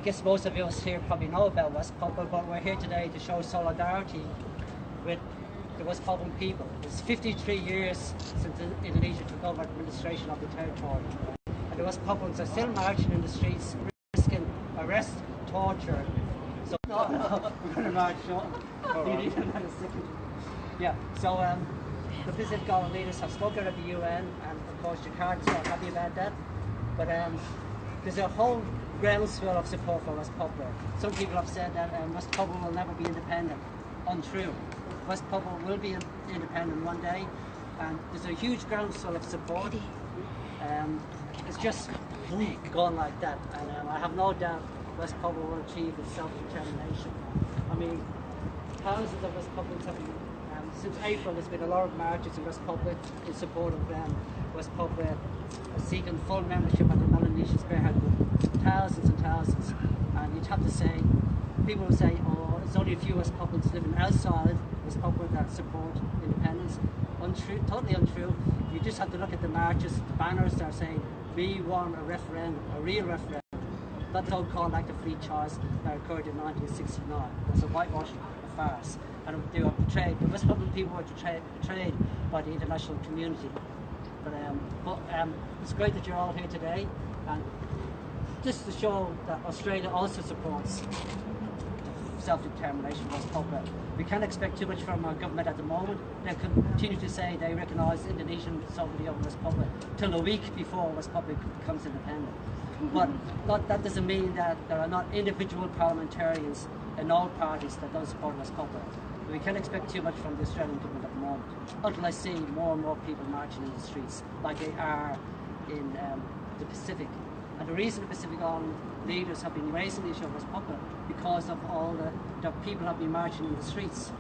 guess most of us here probably know about West Papua, but we're here today to show solidarity with the West Papuan people. It's 53 years since Indonesia took over administration of the territory, and the West Papuans are still marching in the streets, risking arrest, torture. So no, we're going to march on. Yeah, so the Pacific Island leaders have spoken at the UN, and of course Jakarta's not happy about that. But there's a whole groundswell of support for West Papua. Some people have said that West Papua will never be independent. Untrue. West Papua will be independent one day, and there's a huge groundswell of support. It's just gone like that, and I have no doubt West Papua will achieve its self-determination. I mean, thousands of West Papuans have been, since April, there's been a lot of marches in West Papua in support of West Papua seeking full membership at the Melanesian Spearhead Group. Thousands and thousands. And you'd have to say, people will say, oh, it's only a few West Papuans living outside West Papua that support independence. Untrue, totally untrue. You just have to look at the marches, the banners that are saying, we want a referendum, a real referendum. That so-called act of free choice that occurred in 1969. It's a whitewash, a farce. And they were betrayed. The West Papuan people were betrayed by the international community. But it's great that you're all here today, and just to show that Australia also supports self-determination of West Papua. We can't expect too much from our government at the moment. They continue to say they recognise Indonesian sovereignty over West Papua till a week before West Papua becomes independent. But that doesn't mean that there are not individual parliamentarians in all parties that don't support West Papua. We can't expect too much from the Australian government at the moment, until I see more and more people marching in the streets like they are in the Pacific. And the reason the Pacific Island leaders have been raising the issue of West Papua because of all the people have been marching in the streets,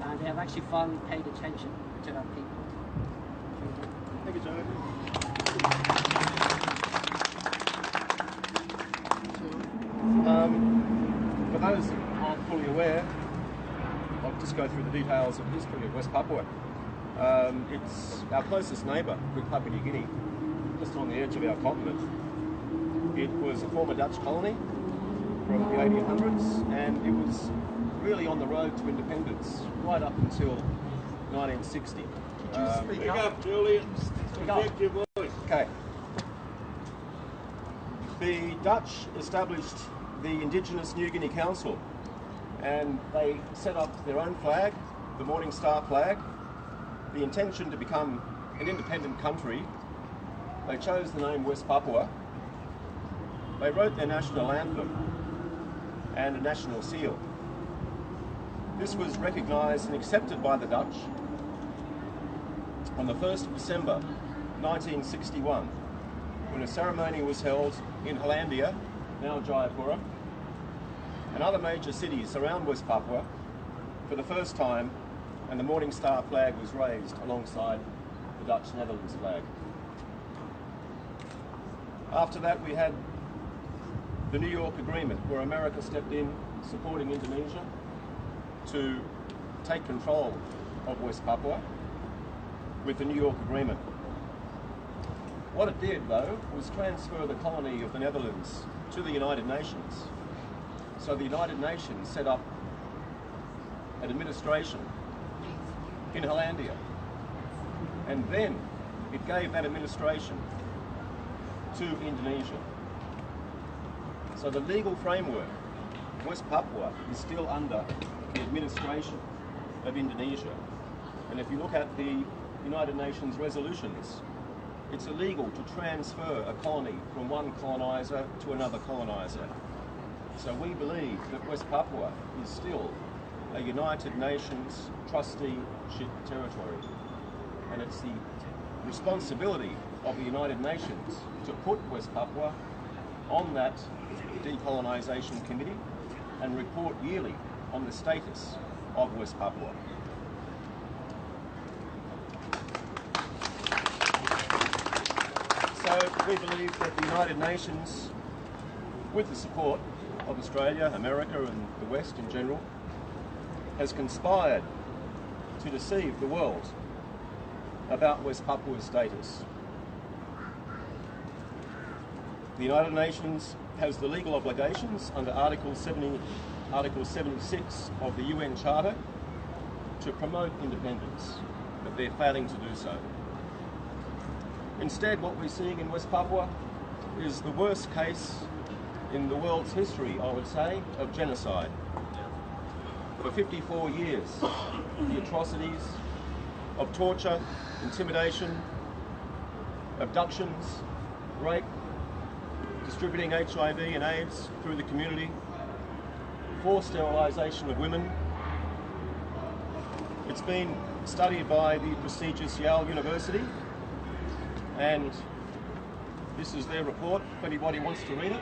and they have actually finally paid attention to that people. Thank you, Joe. For those that aren't fully aware, I'll just go through the details of the history of West Papua. It's our closest neighbour with Papua New Guinea, just on the edge of our continent. It was a former Dutch colony from the 1800s, and it was really on the road to independence right up until 1960. Speak up, Julian. Project your voice. Okay. The Dutch established the Indigenous New Guinea Council, and they set up their own flag, the Morning Star flag. The intention to become an independent country. They chose the name West Papua. They wrote their national anthem and a national seal. This was recognised and accepted by the Dutch on the 1st of December 1961, when a ceremony was held in Hollandia, now Jayapura, and other major cities around West Papua for the first time, and the Morning Star flag was raised alongside the Dutch Netherlands flag. After that, we had the New York Agreement, where America stepped in, supporting Indonesia to take control of West Papua with the New York Agreement. What it did, though, was transfer the colony of the Netherlands to the United Nations. So the United Nations set up an administration in Hollandia, and then it gave that administration to Indonesia. So the legal framework, West Papua is still under the administration of Indonesia. And if you look at the United Nations resolutions, it's illegal to transfer a colony from one coloniser to another coloniser. So we believe that West Papua is still a United Nations trusteeship territory. And it's the responsibility of the United Nations to put West Papua on that decolonisation committee and report yearly on the status of West Papua. So we believe that the United Nations, with the support of Australia, America and the West in general, has conspired to deceive the world about West Papua's status. The United Nations has the legal obligations under Article 76 of the UN Charter to promote independence, but they're failing to do so. Instead, what we're seeing in West Papua is the worst case in the world's history, I would say, of genocide. For 54 years, the atrocities of torture, intimidation, abductions, rape, distributing HIV and AIDS through the community, forced sterilisation of women. It's been studied by the prestigious Yale University, and this is their report if anybody wants to read it,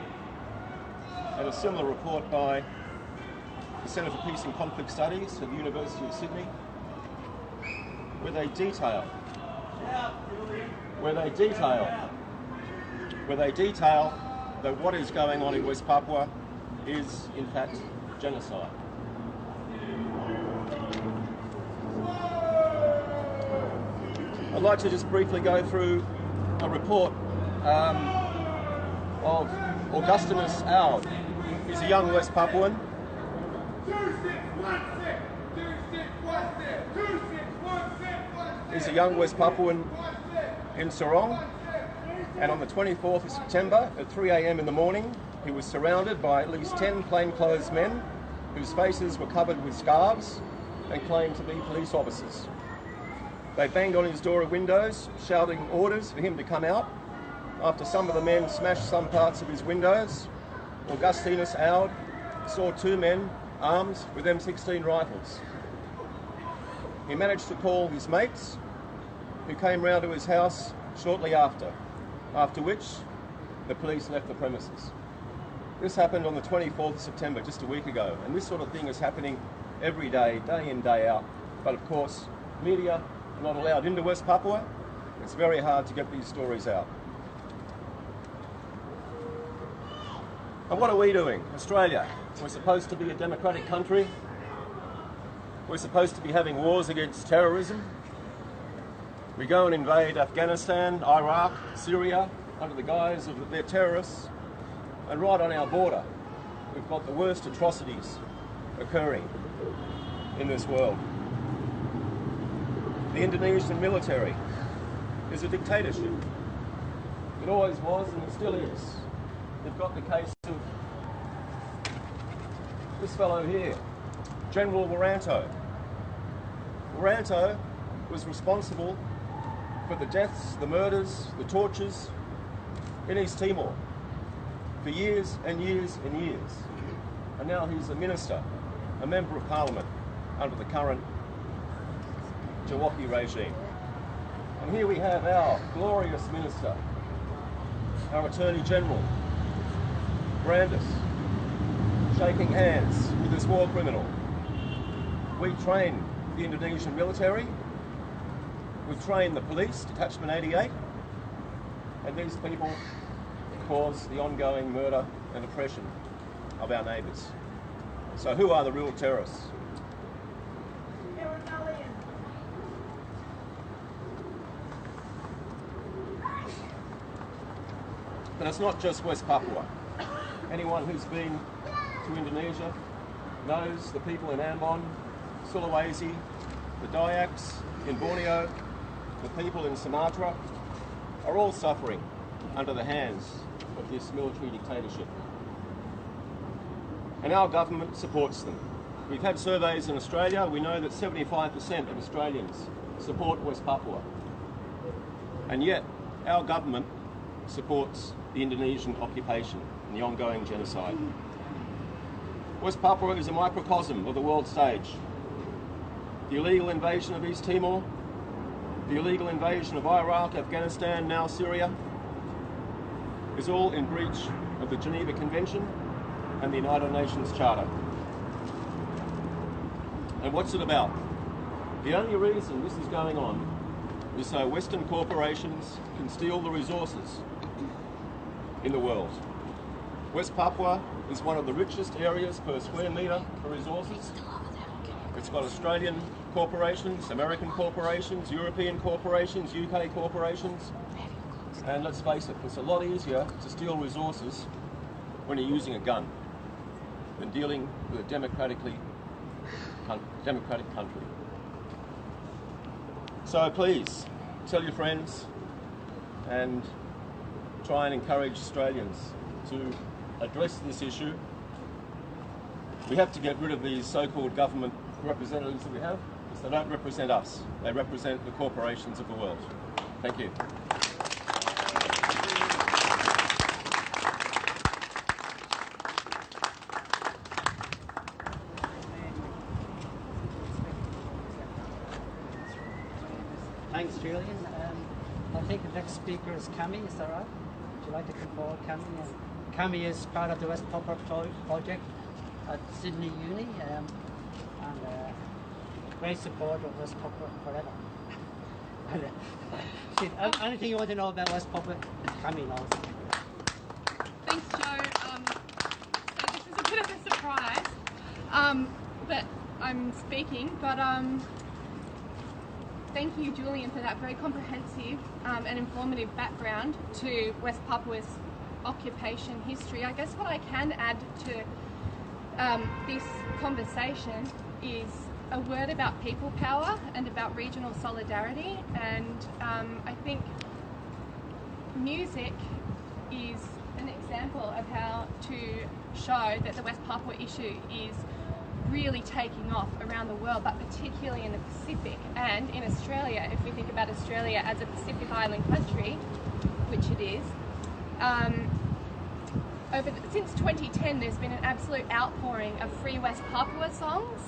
and a similar report by the Centre for Peace and Conflict Studies at the University of Sydney, where they detail that what is going on in West Papua is in fact genocide. I'd like to just briefly go through a report of Augustinus Aud. He's a young West Papuan. He's a young West Papuan in Sorong, and on the 24th of September at 3 a.m. in the morning, he was surrounded by at least 10 plainclothes men whose faces were covered with scarves and claimed to be police officers. They banged on his door and windows, shouting orders for him to come out. After some of the men smashed some parts of his windows, Augustinus Aud saw two men armed with M16 rifles. He managed to call his mates, who came round to his house shortly after which the police left the premises. This happened on the 24th of September, just a week ago, and this sort of thing is happening every day, day in, day out. But of course, media are not allowed into West Papua. It's very hard to get these stories out. And what are we doing? Australia, we're supposed to be a democratic country. We're supposed to be having wars against terrorism. We go and invade Afghanistan, Iraq, Syria, under the guise of their terrorists. And right on our border, we've got the worst atrocities occurring in this world. The Indonesian military is a dictatorship. It always was and it still is. They've got the case of this fellow here, General Wiranto. Wiranto was responsible for the deaths, the murders, the tortures in East Timor for years and years and years. And now he's a minister, a member of parliament under the current Jawaki regime. And here we have our glorious minister, our Attorney General, Brandis, shaking hands with this war criminal. We train the Indonesian military, we train the police, Detachment 88, and these people cause the ongoing murder and oppression of our neighbours. So who are the real terrorists? But it's not just West Papua. Anyone who's been to Indonesia knows the people in Ambon, Sulawesi, the Dayaks in Borneo, the people in Sumatra are all suffering under the hands of this military dictatorship. And our government supports them. We've had surveys in Australia. We know that 75% of Australians support West Papua. And yet, our government supports the Indonesian occupation and the ongoing genocide. West Papua is a microcosm of the world stage. The illegal invasion of East Timor, the illegal invasion of Iraq, Afghanistan, now Syria, is all in breach of the Geneva Convention and the United Nations Charter. And what's it about? The only reason this is going on is so Western corporations can steal the resources in the world. West Papua is one of the richest areas per square metre for resources. It's got Australian corporations, American corporations, European corporations, UK corporations. And let's face it, it's a lot easier to steal resources when you're using a gun than dealing with a democratic country. So please, tell your friends and try and encourage Australians to address this issue. We have to get rid of these so-called government representatives that we have, because they don't represent us. They represent the corporations of the world. Thank you. Thanks, Julian. I think the next speaker is Cami, is that right? Would you like to come forward, Cami? Cami is part of the West Papua project at Sydney Uni, and great support of West Papua forever. Anything you want to know about West Papua, Cami knows. Thanks, Joe. So this is a bit of a surprise that I'm speaking, but thank you, Julian, for that very comprehensive and informative background to West Papua's occupation history. I guess what I can add to this conversation is a word about people power and about regional solidarity, and I think music is an example of how to show that the West Papua issue is really taking off around the world, but particularly in the Pacific and in Australia. If we think about Australia as a Pacific Island country, which it is, since 2010 there's been an absolute outpouring of free West Papua songs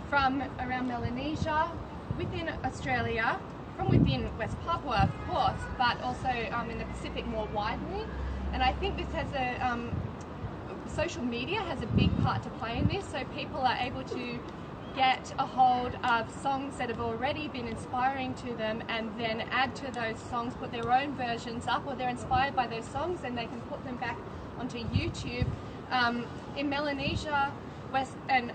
from around Melanesia, within Australia, from within West Papua of course, but also in the Pacific more widely. And I think this has a social media has a big part to play in this, so people are able to get a hold of songs that have already been inspiring to them and then add to those songs, put their own versions up, or they're inspired by those songs and they can put them back onto YouTube. In Melanesia, and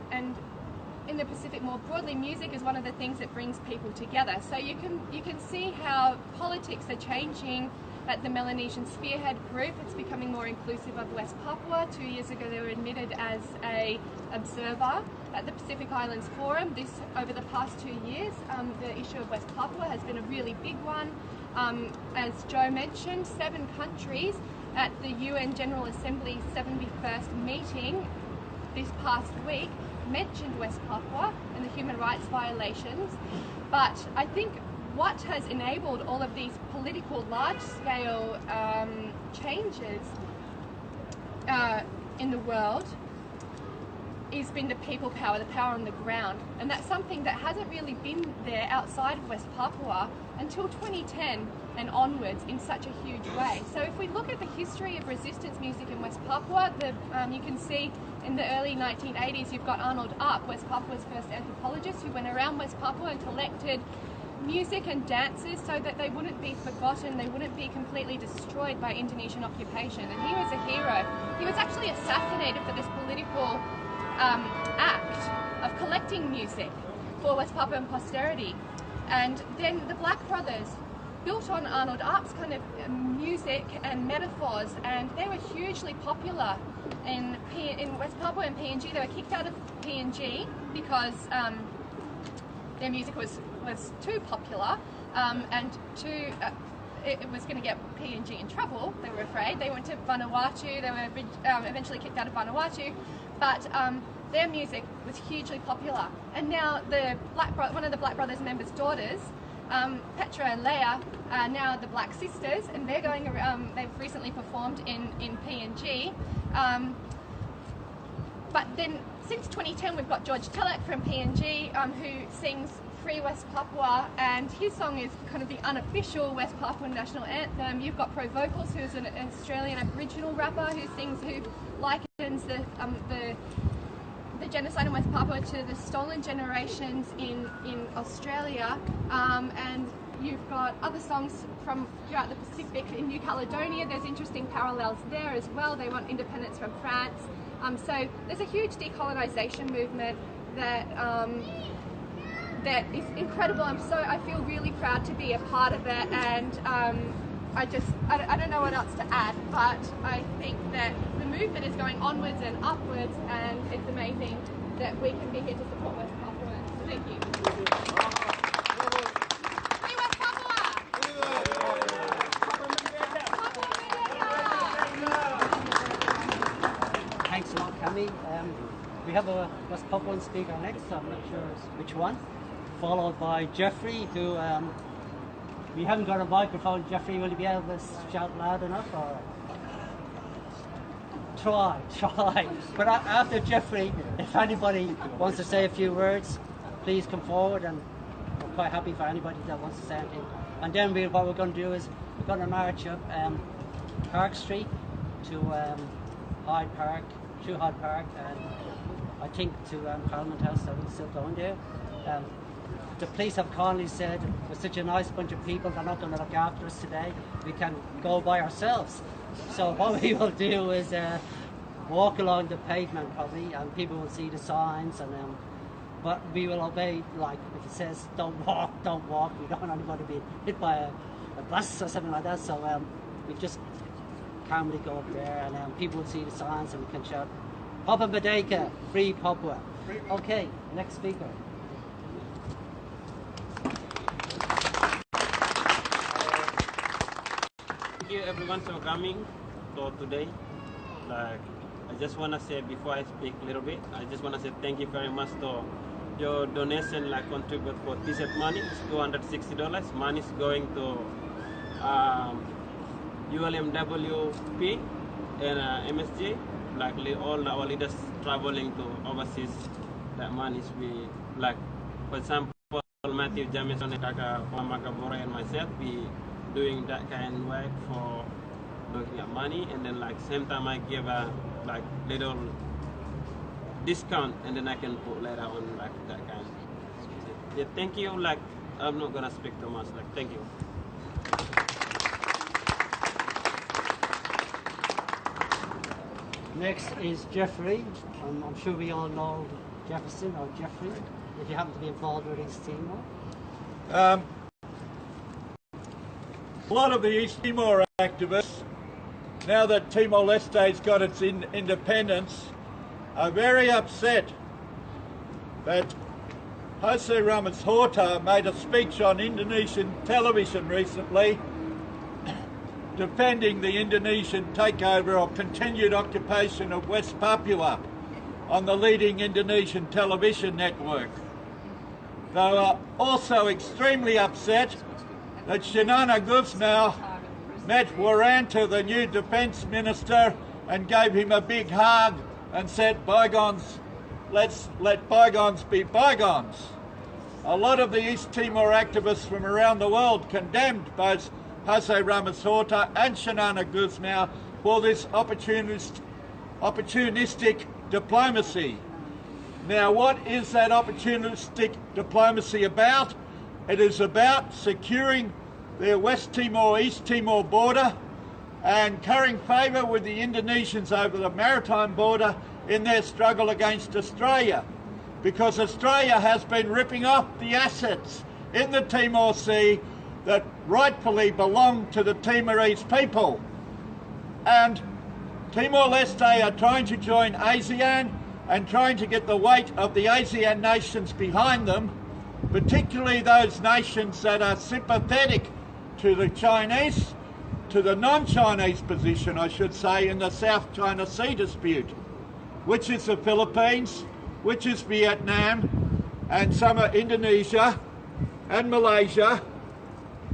in the Pacific more broadly, music is one of the things that brings people together. So you can see how politics are changing at the Melanesian Spearhead Group. It's becoming more inclusive of West Papua. 2 years ago they were admitted as an observer at the Pacific Islands Forum. Over the past 2 years, the issue of West Papua has been a really big one. As Joe mentioned, 7 countries at the UN General Assembly 71st meeting this past week mentioned West Papua and the human rights violations. But I think what has enabled all of these political large-scale changes in the world has been the people power, the power on the ground. And that's something that hasn't really been there outside of West Papua until 2010 and onwards in such a huge way. So if we look at the history of resistance music in West Papua, you can see in the early 1980s you've got Arnold Arp, West Papua's first anthropologist, who went around West Papua and collected music and dances so that they wouldn't be forgotten, they wouldn't be completely destroyed by Indonesian occupation. And he was a hero. He was actually assassinated for this political act of collecting music for West Papuan posterity. And then the Black Brothers built on Arnold Arp's kind of music and metaphors, and they were hugely popular in West Papua and PNG. They were kicked out of PNG because their music was too popular and it was going to get PNG in trouble, they were afraid. They went to Vanuatu, they were eventually kicked out of Vanuatu, but their music was hugely popular. And now one of the Black Brothers members' daughters, Petra and Leah, are now the Black Sisters, and they're going around, they've recently performed in PNG. But then since 2010 we've got George Telek from PNG who sings Free West Papua, and his song is kind of the unofficial West Papuan national anthem. You've got Pro Vocals, who's an Australian Aboriginal rapper who likens the genocide in West Papua to the stolen generations in Australia, and you've got other songs from throughout the Pacific. In New Caledonia there's interesting parallels there as well. They want independence from France. So there's a huge decolonisation movement that is incredible. I feel really proud to be a part of it, and I don't know what else to add, but I think that the movement is going onwards and upwards, and it's amazing that we can be here to support West Papua. Thank you. Free West Papua! Thanks a lot, Cami. We have a West Papuan speaker next, I'm not sure which one. Followed by Jeffrey, who we haven't got a microphone. Jeffrey, will you be able to shout loud enough? Or try. But after Jeffrey, if anybody wants to say a few words, please come forward, and we're quite happy for anybody that wants to say anything. And then what we're going to do is we're going to march up Park Street to Hyde Park, through Hyde Park, and I think to Parliament House. So we're still going there. The police have kindly said we're such a nice bunch of people, they're not going to look after us today. We can go by ourselves. So what we will do is walk along the pavement probably, and people will see the signs, and but we will obey. Like if it says don't walk, we don't want anybody to be hit by a bus or something like that. So we just calmly go up there, and people will see the signs, and we can shout Papa Madeka, free Papua. Okay, next speaker. Thank you everyone for coming to today. Like, I just want to say before I speak a little bit, I just want to say thank you very much to your donation, like contribute for T-shirt money. It's $260. Money is going to ULMWP and MSG. Like all our leaders traveling to overseas, that money is we, like for example Matthew Jamison, Kaka Pamakabora and myself, we doing that kind of work for looking at money, and then like same time I give a like little discount, and then I can put later on like that kind. Yeah, thank you. Like I'm not gonna speak too much. Like thank you. Next is Jeffrey. I'm sure we all know Jefferson or Jeffrey, if you happen to be involved with East Timor. A lot of the East Timor activists, now that Timor-Leste's got its independence, are very upset that Jose Ramos Horta made a speech on Indonesian television recently defending the Indonesian takeover or continued occupation of West Papua on the leading Indonesian television network. They are also extremely upset that Shinana Gusmao met Waranta, the new defence minister, and gave him a big hug and said, bygones, let's let bygones be bygones. A lot of the East Timor activists from around the world condemned both Jose Ramos Horta and Shinana Gusmao for this opportunistic diplomacy. Now, what is that opportunistic diplomacy about? It is about securing their West Timor, East Timor border and currying favour with the Indonesians over the maritime border in their struggle against Australia, because Australia has been ripping off the assets in the Timor Sea that rightfully belong to the Timorese people. And Timor-Leste are trying to join ASEAN and trying to get the weight of the ASEAN nations behind them, particularly those nations that are sympathetic to the Chinese, to the non-Chinese position, I should say, in the South China Sea dispute, which is the Philippines, which is Vietnam, and some are Indonesia and Malaysia.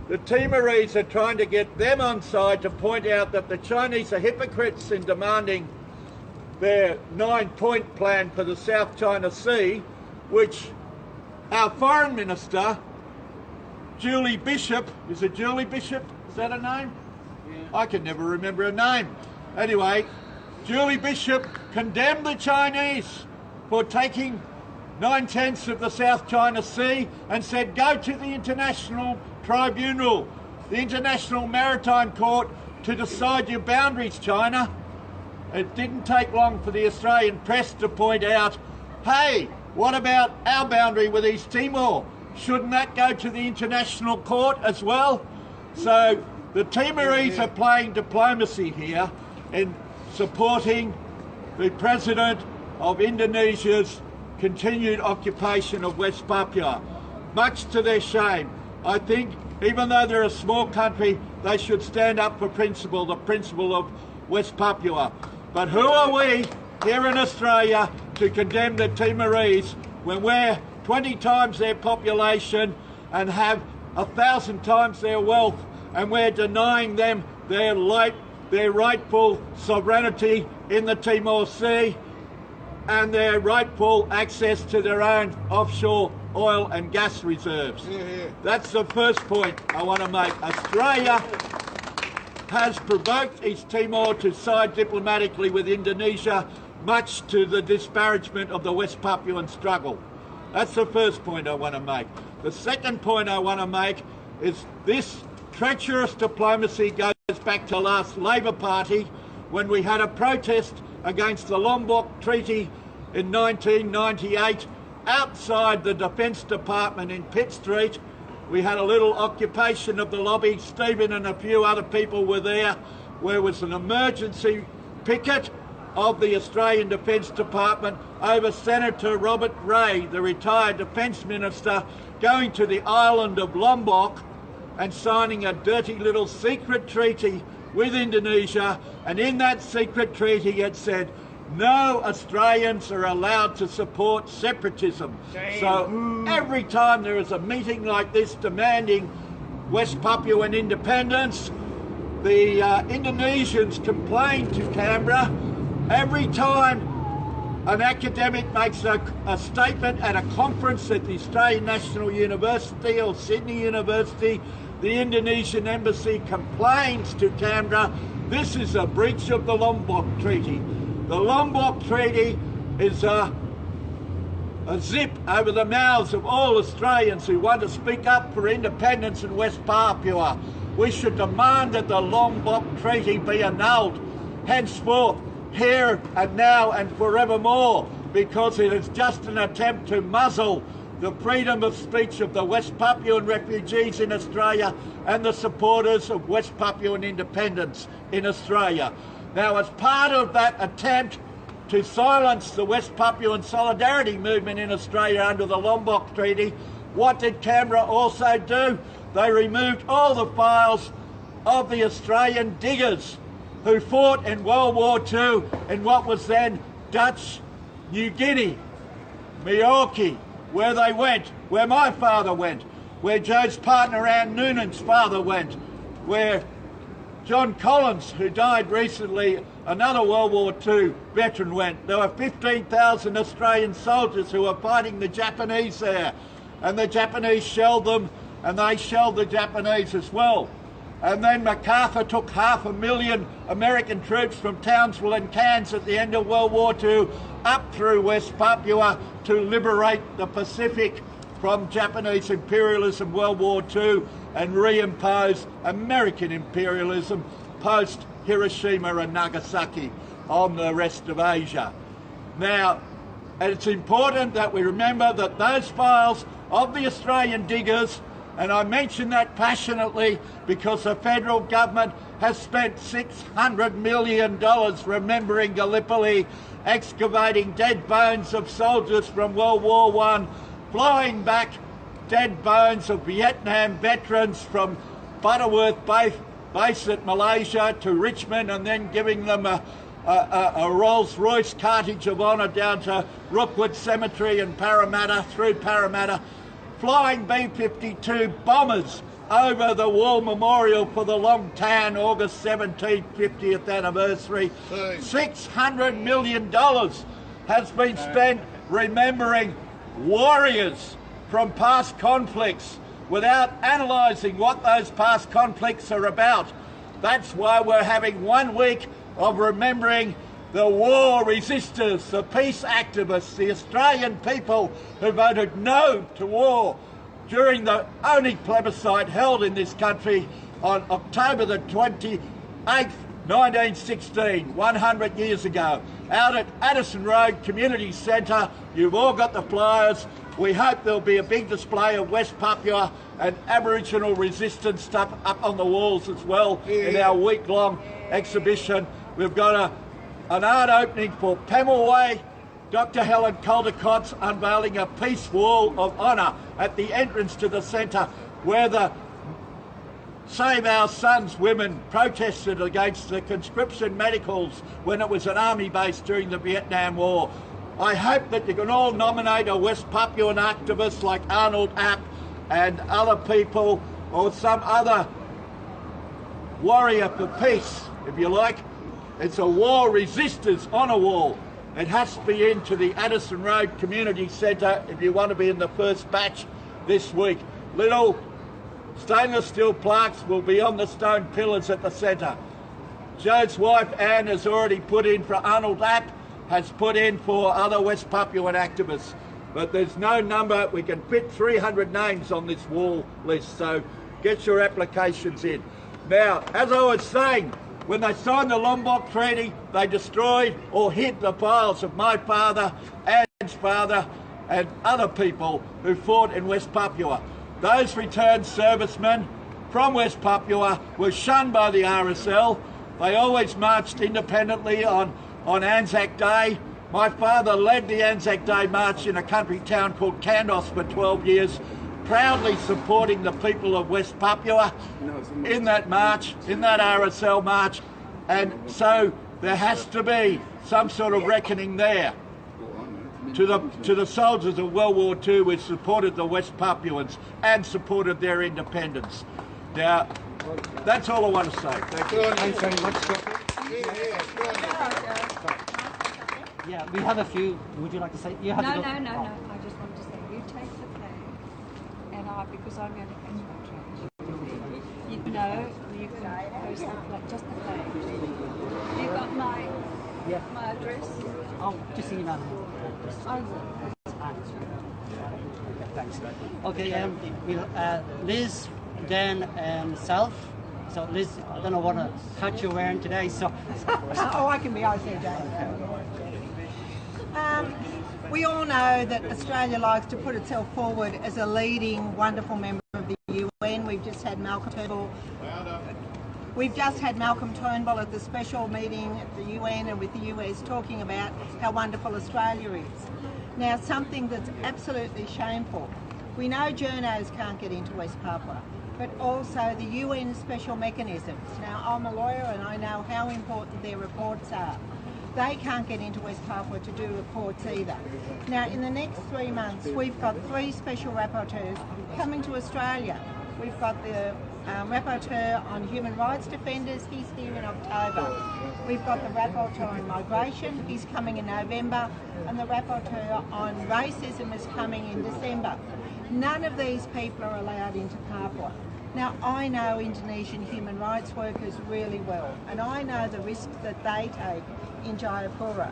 The Timorese are trying to get them on side to point out that the Chinese are hypocrites in demanding their 9-point plan for the South China Sea, which our Foreign Minister, Julie Bishop, is it Julie Bishop? Is that her name? Yeah. I can never remember her name. Anyway, Julie Bishop condemned the Chinese for taking 9/10 of the South China Sea and said, go to the International Tribunal, the International Maritime Court, to decide your boundaries, China. It didn't take long for the Australian press to point out, hey, what about our boundary with East Timor? Shouldn't that go to the International Court as well? So The Timorese are playing diplomacy here in supporting the President of Indonesia's continued occupation of West Papua, much to their shame. I think even though they're a small country, they should stand up for principle, the principle of West Papua. But who are we here in Australia to condemn the Timorese when we're 20 times their population and have 1,000 times their wealth, and we're denying them their rightful sovereignty in the Timor Sea and their rightful access to their own offshore oil and gas reserves. That's the first point I want to make. Australia has provoked East Timor to side diplomatically with Indonesia, much to the disparagement of the West Papuan struggle. That's the first point I want to make. The second point I want to make is this treacherous diplomacy goes back to last Labor Party when we had a protest against the Lombok Treaty in 1998 outside the Defence Department in Pitt Street. We had a little occupation of the lobby. Stephen and a few other people were there, where was an emergency picket of the Australian Defence Department over Senator Robert Ray, the retired Defence Minister, going to the island of Lombok and signing a dirty little secret treaty with Indonesia. And in that secret treaty it said no Australians are allowed to support separatism. So every time there is a meeting like this demanding West Papuan independence, the Indonesians complain to Canberra. Every time an academic makes a statement at a conference at the Australian National University or Sydney University, the Indonesian embassy complains to Canberra. This is a breach of the Lombok Treaty. The Lombok Treaty is a zip over the mouths of all Australians who want to speak up for independence in West Papua. We should demand that the Lombok Treaty be annulled henceforth, here and now and forevermore, because it is just an attempt to muzzle the freedom of speech of the West Papuan refugees in Australia and the supporters of West Papuan independence in Australia. Now, as part of that attempt to silence the West Papuan solidarity movement in Australia under the Lombok Treaty, what did Canberra also do? They removed all the files of the Australian diggers who fought in World War II in what was then Dutch New Guinea, Maorki, where they went, where my father went, where Joe's partner Ann Noonan's father went, where John Collins, who died recently, another World War II veteran, went. There were 15,000 Australian soldiers who were fighting the Japanese there, and the Japanese shelled them, and they shelled the Japanese as well. And then MacArthur took 500,000 American troops from Townsville and Cairns at the end of World War II up through West Papua to liberate the Pacific from Japanese imperialism World War II and reimpose American imperialism post Hiroshima and Nagasaki on the rest of Asia. Now, it's important that we remember that those files of the Australian diggers, and I mention that passionately because the federal government has spent $600 million remembering Gallipoli, excavating dead bones of soldiers from World War I, flying back dead bones of Vietnam veterans from Butterworth base at Malaysia to Richmond, and then giving them a Rolls-Royce cartage of honour down to Rookwood Cemetery in Parramatta, through Parramatta, flying B-52 bombers over the War Memorial for the Long Tan August 17th 50th anniversary. $600 million has been spent remembering warriors from past conflicts without analysing what those past conflicts are about. That's why we're having 1 week of remembering the war resistors, the peace activists, the Australian people who voted no to war during the only plebiscite held in this country on October the 28th, 1916, 100 years ago, out at Addison Road Community Centre. You've all got the flyers. We hope there'll be a big display of West Papua and Aboriginal resistance stuff up on the walls as well in our week-long exhibition. We've got an art opening for Pemulwuy, Dr. Helen Caldecott's unveiling a peace wall of honour at the entrance to the centre where the Save Our Sons women protested against the conscription medicals when it was an army base during the Vietnam War. I hope that you can all nominate a West Papuan activist like Arnold App and other people, or some other warrior for peace, if you like. It's a war resisters honour wall. It has to be into the Addison Road Community Centre if you want to be in the first batch this week. Little stainless steel plaques will be on the stone pillars at the centre. Joe's wife Anne has already put in for Arnold App, has put in for other West Papuan activists. But there's no number, we can fit 300 names on this wall list, so get your applications in. Now, as I was saying, when they signed the Lombok Treaty, they destroyed or hid the files of my father, Anne's father, and other people who fought in West Papua. Those returned servicemen from West Papua were shunned by the RSL. They always marched independently on Anzac Day. My father led the Anzac Day march in a country town called Kandos for 12 years, proudly supporting the people of West Papua in that march, in that RSL march, and so there has to be some sort of reckoning there. To the soldiers of World War II who supported the West Papuans and supported their independence. Now, that's all I want to say. Thank you. Thanks very much, Doctor. Yeah, we have a few. Would you like to say? You have No, to go. no, no, no. I just wanted to say, you take the flag, and because I'm going to catch my train. You know, you can post the flag, just the flag. You got my address? Oh, just email me. Oh, Thanks. Okay, Liz, then Self. So Liz, I don't know what hat you're wearing today, so... Oh, I can be OCJ. We all know that Australia likes to put itself forward as a leading, wonderful member of the UN. We've just had Malcolm Turnbull at the special meeting at the UN and with the US talking about how wonderful Australia is. Now, something that's absolutely shameful. We know journos can't get into West Papua, but also the UN special mechanisms. Now, I'm a lawyer and I know how important their reports are. They can't get into West Papua to do reports either. Now, in the next 3 months, we've got 3 special rapporteurs coming to Australia. We've got the rapporteur on human rights defenders, he's here in October. We've got the rapporteur on migration, he's coming in November, and the rapporteur on racism is coming in December. None of these people are allowed into Papua. Now, I know Indonesian human rights workers really well, and I know the risks that they take in Jayapura.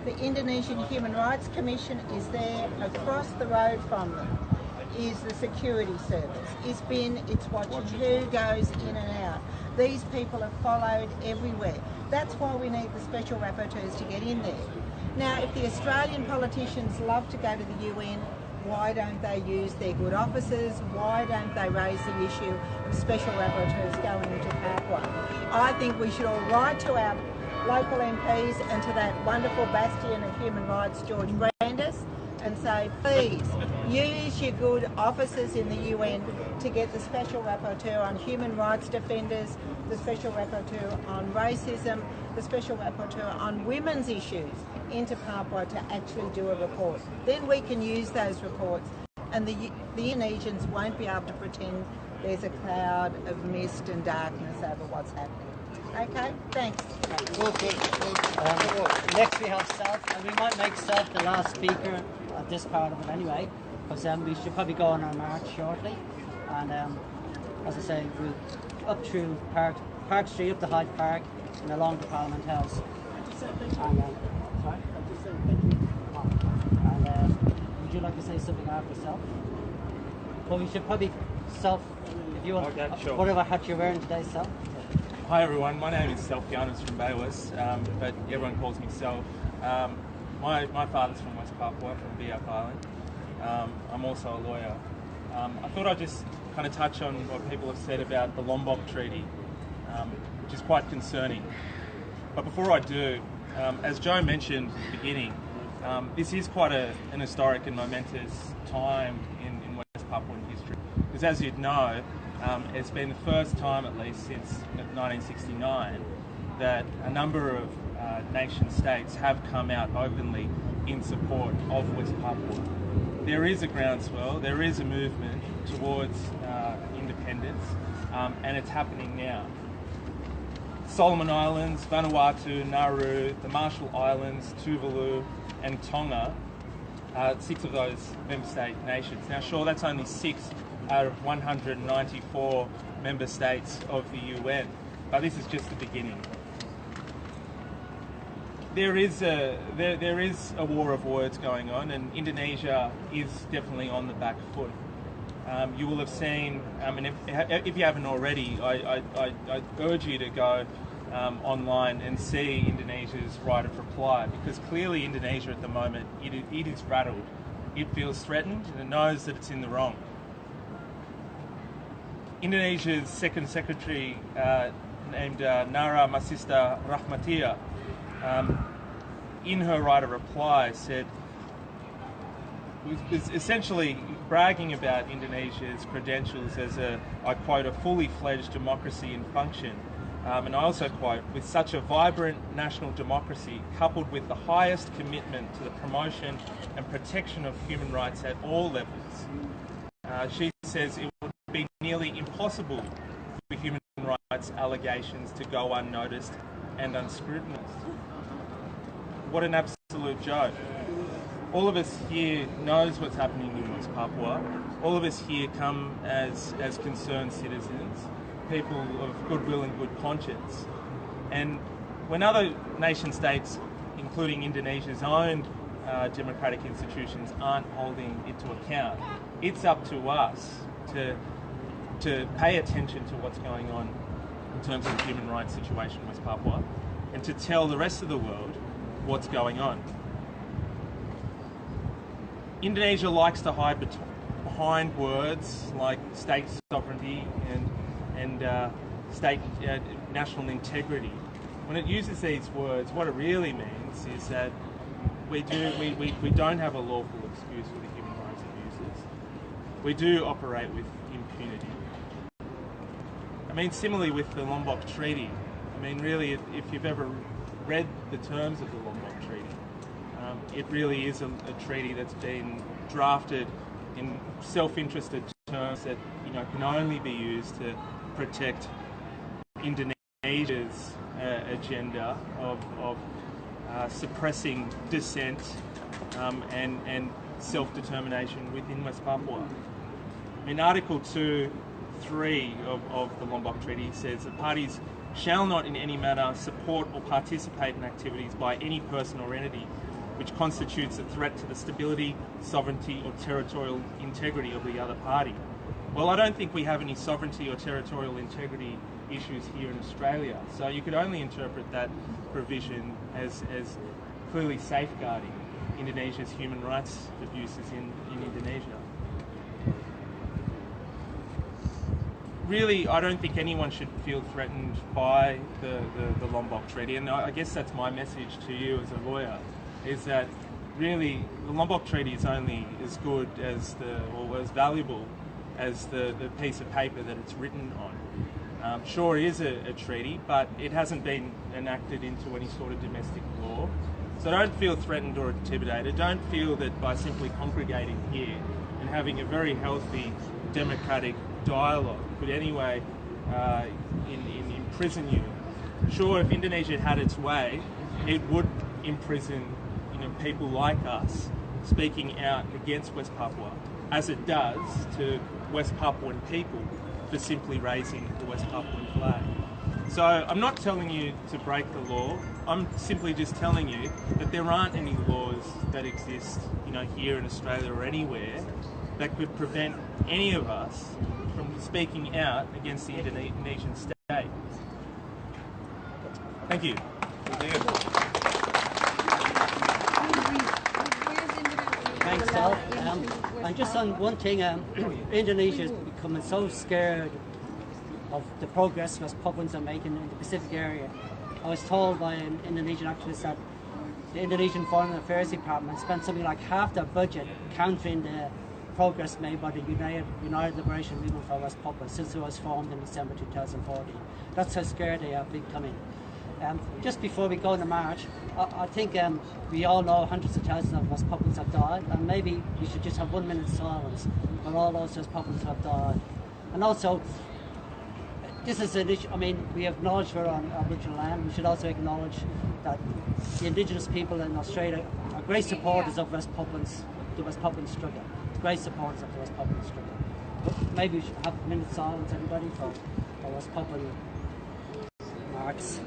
The Indonesian Human Rights Commission is there across the road from them. Is the security service. It's watching who goes in and out. These people are followed everywhere. That's why we need the special rapporteurs to get in there. Now, if the Australian politicians love to go to the UN, why don't they use their good offices? Why don't they raise the issue of special rapporteurs going into Papua? I think we should all write to our local MPs and to that wonderful bastion of human rights, George Brandis, and say, please, use your good officers in the UN to get the Special Rapporteur on human rights defenders, the Special Rapporteur on racism, the Special Rapporteur on women's issues into Papua to actually do a report. Then we can use those reports and the Indonesians won't be able to pretend there's a cloud of mist and darkness over what's happening. Okay, thanks. Next we have Self, and we might make Self the last speaker at this part of it anyway, because we should probably go on our march shortly. And as I say, we'll up through Park Street, up to Hyde Park, and along to Parliament House. And, would you like to say something after Self? Well, we should probably Self, if you want, okay, sure. Whatever hat you're wearing today, Self. Hi everyone, my name is Self Giannis from Bayless, but everyone calls me Self. My father's from West Papua, from Biak Island. I'm also a lawyer. I thought I'd just kind of touch on what people have said about the Lombok Treaty, which is quite concerning. But before I do, as Joe mentioned at the beginning, this is quite an historic and momentous time in West Papuan history. Because as you'd know, it's been the first time, at least since 1969, that a number of nation states have come out openly in support of West Papua. There is a groundswell, there is a movement towards independence, and it's happening now. Solomon Islands, Vanuatu, Nauru, the Marshall Islands, Tuvalu and Tonga, 6 of those member state nations. Now sure, that's only 6 out of 194 member states of the UN, but this is just the beginning. There is a war of words going on, and Indonesia is definitely on the back foot. You will have seen, and if you haven't already, I urge you to go online and see Indonesia's right of reply, because clearly Indonesia at the moment, it is rattled. It feels threatened and it knows that it's in the wrong. Indonesia's Second Secretary named Nara Masista Rahmatia, in her right of reply said, was essentially bragging about Indonesia's credentials as a, I quote, a fully fledged democracy in function. And I also quote, with such a vibrant national democracy coupled with the highest commitment to the promotion and protection of human rights at all levels. She says it would be nearly impossible for human rights allegations to go unnoticed and unscrutinised. What an absolute joke. All of us here knows what's happening in West Papua. All of us here come as concerned citizens, people of goodwill and good conscience. And when other nation states, including Indonesia's own democratic institutions, aren't holding it to account, it's up to us to pay attention to what's going on in terms of the human rights situation in West Papua and to tell the rest of the world what's going on. Indonesia likes to hide behind words like state sovereignty and state national integrity. When it uses these words, what it really means is that we don't have a lawful excuse for the human rights abuses. We do operate with impunity. I mean, similarly with the Lombok Treaty, I mean, really, if you've ever read the terms of the Lombok Treaty, it really is a treaty that's been drafted in self-interested terms that, you know, can only be used to protect Indonesia's agenda of suppressing dissent and self-determination within West Papua. In Article 2.3 of the Lombok Treaty says the parties shall not in any manner support or participate in activities by any person or entity which constitutes a threat to the stability, sovereignty or territorial integrity of the other party. Well, I don't think we have any sovereignty or territorial integrity issues here in Australia, so you could only interpret that provision as clearly safeguarding Indonesia's human rights abuses in Indonesia. Really, I don't think anyone should feel threatened by the Lombok Treaty, and I guess that's my message to you as a lawyer, is that really the Lombok Treaty is only as good as or as valuable as the piece of paper that it's written on. Sure, it is a treaty, but it hasn't been enacted into any sort of domestic law. So don't feel threatened or intimidated. Don't feel that by simply congregating here and having a very healthy democratic dialogue could anyway imprison you. Sure, if Indonesia had its way, it would imprison people like us speaking out against West Papua, as it does to West Papuan people for simply raising the West Papuan flag. So I'm not telling you to break the law. I'm simply just telling you that there aren't any laws that exist, here in Australia or anywhere that could prevent any of us from speaking out against the Indonesian state. Thank you. Thanks, Sal. And just on one thing, Indonesia is becoming so scared of the progress West Papuans are making in the Pacific area. I was told by an Indonesian activist that the Indonesian Foreign Affairs Department spent something like half their budget countering the progress made by the United Liberation Movement for West Papua since it was formed in December 2014. That's how scared they are becoming. Just before we go into March, I think we all know hundreds of thousands of West Papuans have died, and maybe we should just have 1 minute's silence for all those West Papuans who have died. And also, this is an issue, I mean, we acknowledge we're on Aboriginal land. We should also acknowledge that the Indigenous people in Australia are great supporters of West Papuans, the West Papuan struggle. Great supporters of the West Papuan struggle. But maybe we should have a minute's silence, everybody, for West Papuan marks.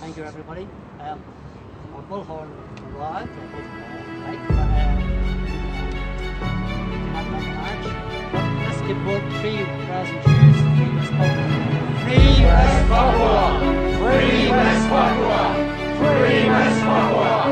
Thank you, everybody. Our bullhorn arrived, let's give both 3,000 cheers to Free West Papua. Free West Papua! Free West Papua! Free West Papua!